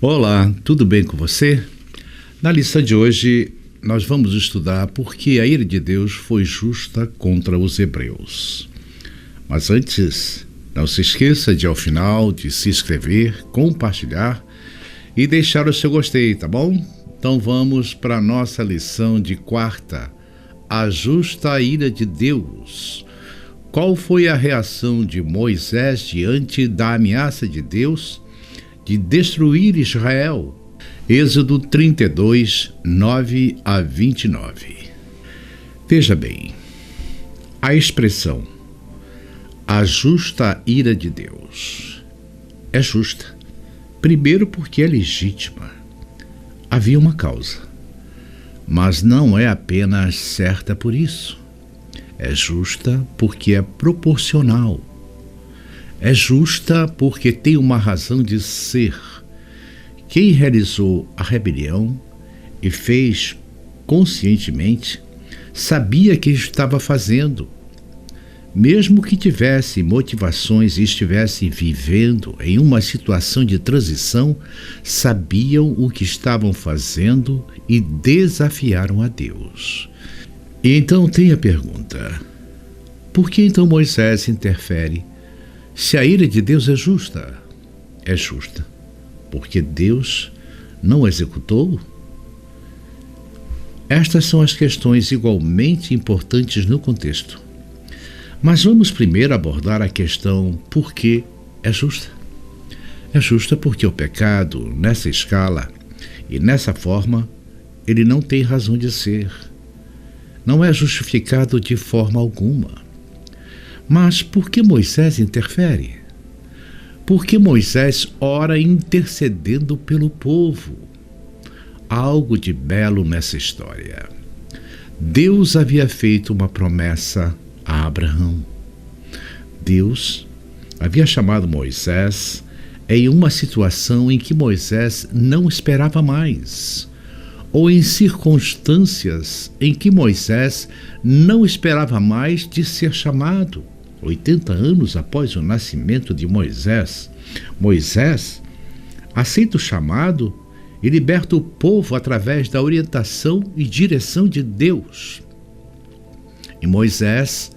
Olá, tudo bem com você? Na lição de hoje, nós vamos estudar por que a ira de Deus foi justa contra os hebreus. Mas antes, não se esqueça de, ao final, de se inscrever, compartilhar e deixar o seu gostei, tá bom? Então vamos para a nossa lição de quarta, a justa ira de Deus. Qual foi a reação de Moisés diante da ameaça de Deus de destruir Israel? Êxodo 32, 9 a 29. Veja bem, a expressão a justa ira de Deus é justa, primeiro porque é legítima. Havia uma causa, mas não é apenas certa por isso. É justa porque é proporcional. É justa porque tem uma razão de ser. Quem realizou a rebelião e fez conscientemente, sabia que estava fazendo. Mesmo que tivesse motivações e estivesse vivendo em uma situação de transição, sabiam o que estavam fazendo e desafiaram a Deus. E então tem a pergunta: por que então Moisés interfere? Se a ira de Deus é justa porque Deus não executou? Estas são as questões igualmente importantes no contexto. Mas vamos primeiro abordar a questão por que é justa. É justa porque o pecado, nessa escala e nessa forma, ele não tem razão de ser. Não é justificado de forma alguma. Mas por que Moisés interfere? Porque Moisés ora intercedendo pelo povo. Há algo de belo nessa história. Deus havia feito uma promessa a Abraão. Deus havia chamado Moisés em uma situação em que Moisés não esperava mais, ou em circunstâncias em que Moisés não esperava mais de ser chamado. 80 anos após o nascimento de Moisés, Moisés aceita o chamado e liberta o povo através da orientação e direção de Deus. E Moisés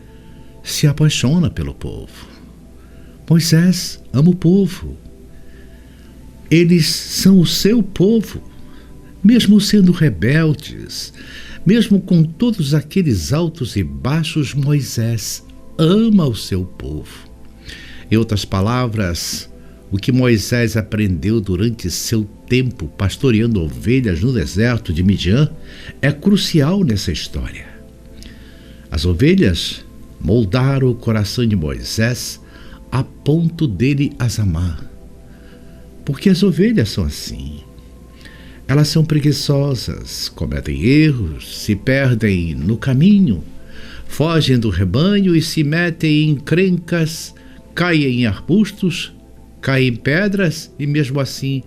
se apaixona pelo povo. Moisés ama o povo. Eles são o seu povo, mesmo sendo rebeldes, mesmo com todos aqueles altos e baixos. Moisés ama o seu povo. Em outras palavras, o que Moisés aprendeu durante seu tempo pastoreando ovelhas no deserto de Midian é crucial nessa história. As ovelhas moldaram o coração de Moisés a ponto dele as amar. Porque as ovelhas são assim. Elas são preguiçosas, cometem erros, se perdem no caminho, fogem do rebanho e se metem em encrencas, caem em arbustos, caem em pedras e mesmo assim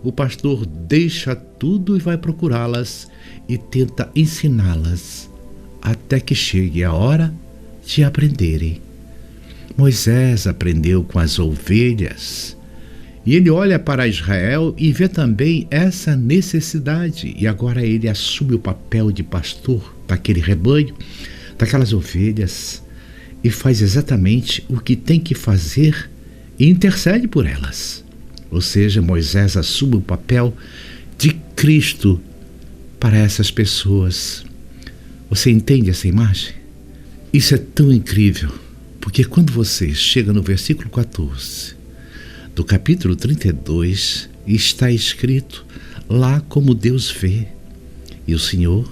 o pastor deixa tudo e vai procurá-las e tenta ensiná-las até que chegue a hora de aprenderem. Moisés aprendeu com as ovelhas e ele olha para Israel e vê também essa necessidade, e agora ele assume o papel de pastor daquele rebanho, daquelas ovelhas, e faz exatamente o que tem que fazer e intercede por elas. Ou seja, Moisés assume o papel de Cristo para essas pessoas. Você entende essa imagem? Isso é tão incrível, porque quando você chega no versículo 14 do capítulo 32, está escrito lá como Deus vê. E o Senhor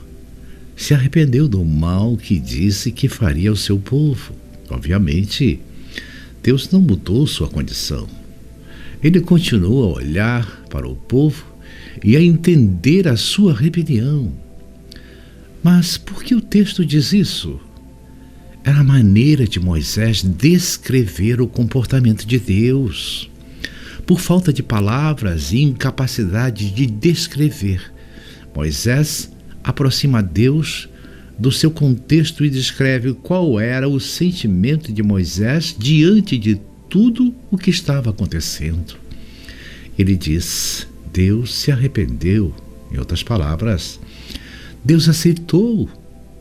se arrependeu do mal que disse que faria ao seu povo. Obviamente, Deus não mudou sua condição. Ele continua a olhar para o povo e a entender a sua rebelião. Mas por que o texto diz isso? Era a maneira de Moisés descrever o comportamento de Deus. Por falta de palavras e incapacidade de descrever, Moisés aproxima Deus do seu contexto e descreve qual era o sentimento de Moisés diante de tudo o que estava acontecendo. Ele diz: Deus se arrependeu. Em outras palavras, Deus aceitou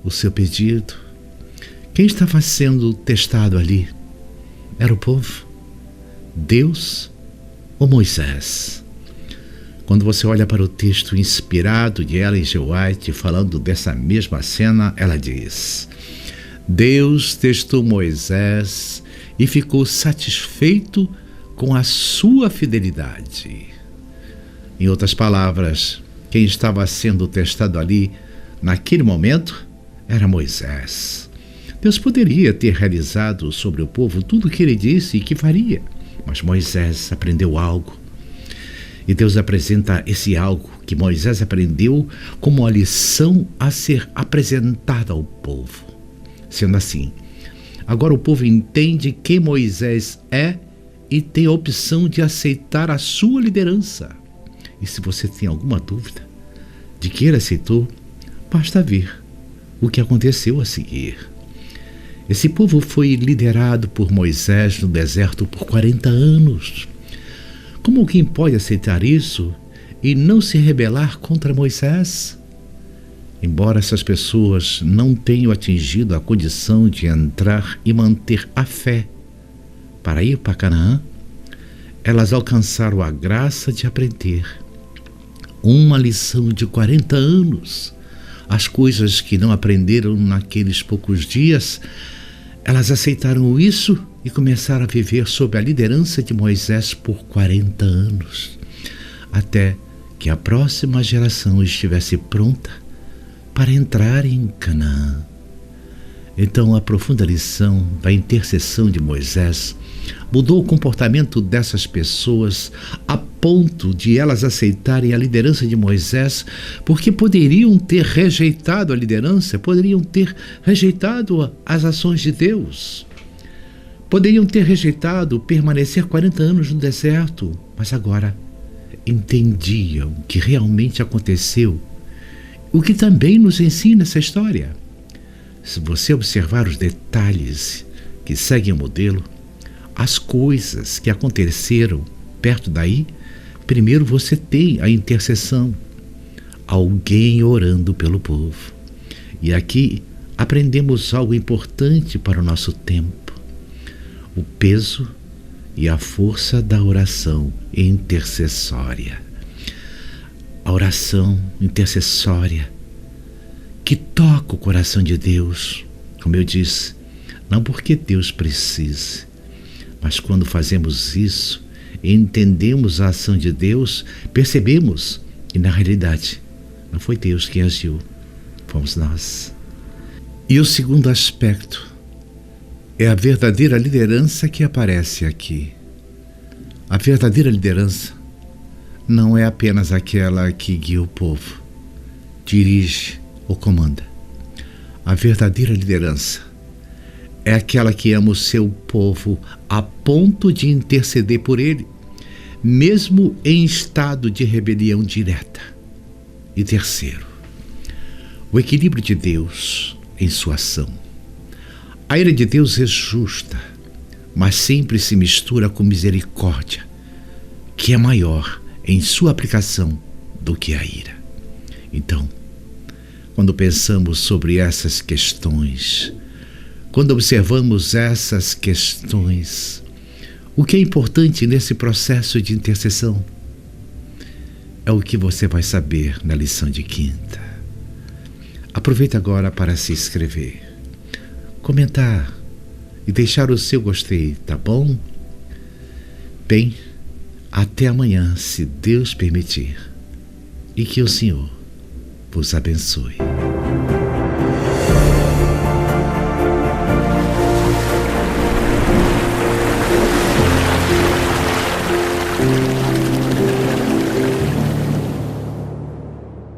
o seu pedido. Quem estava sendo testado ali? Era o povo? Deus ou Moisés? Quando você olha para o texto inspirado de Ellen G. White falando dessa mesma cena, ela diz: Deus testou Moisés e ficou satisfeito com a sua fidelidade. Em outras palavras, quem estava sendo testado ali, naquele momento, era Moisés. Deus poderia ter realizado sobre o povo tudo o que ele disse e que faria, mas Moisés aprendeu algo. E Deus apresenta esse algo que Moisés aprendeu como uma lição a ser apresentada ao povo. Sendo assim, agora o povo entende quem Moisés é e tem a opção de aceitar a sua liderança. E se você tem alguma dúvida de que ele aceitou, basta ver o que aconteceu a seguir. Esse povo foi liderado por Moisés no deserto por 40 anos. Como alguém pode aceitar isso e não se rebelar contra Moisés? Embora essas pessoas não tenham atingido a condição de entrar e manter a fé para ir para Canaã, elas alcançaram a graça de aprender uma lição de 40 anos. As coisas que não aprenderam naqueles poucos dias, elas aceitaram isso e começaram a viver sob a liderança de Moisés por 40 anos, até que a próxima geração estivesse pronta para entrar em Canaã. Então, a profunda lição da intercessão de Moisés mudou o comportamento dessas pessoas a ponto de elas aceitarem a liderança de Moisés, porque poderiam ter rejeitado a liderança, poderiam ter rejeitado as ações de Deus, poderiam ter rejeitado permanecer 40 anos no deserto, mas agora entendiam o que realmente aconteceu, o que também nos ensina essa história. Se você observar os detalhes que seguem o modelo, as coisas que aconteceram perto daí, primeiro você tem a intercessão, alguém orando pelo povo. E aqui aprendemos algo importante para o nosso tempo: o peso e a força da oração intercessória. A oração intercessória que toca o coração de Deus, como eu disse, não porque Deus precise, mas quando fazemos isso e entendemos a ação de Deus, percebemos que na realidade não foi Deus quem agiu, fomos nós. E o segundo aspecto é a verdadeira liderança que aparece aqui. A verdadeira liderança não é apenas aquela que guia o povo, dirige ou comanda. A verdadeira liderança é aquela que ama o seu povo a ponto de interceder por ele, mesmo em estado de rebelião direta. E terceiro, o equilíbrio de Deus em sua ação. A ira de Deus é justa, mas sempre se mistura com misericórdia, que é maior em sua aplicação do que a ira. Então, quando pensamos sobre essas questões, quando observamos essas questões, o que é importante nesse processo de intercessão é o que você vai saber na lição de quinta. Aproveita agora para se inscrever, comentar e deixar o seu gostei, tá bom? Bem, até amanhã, se Deus permitir, e que o Senhor vos abençoe.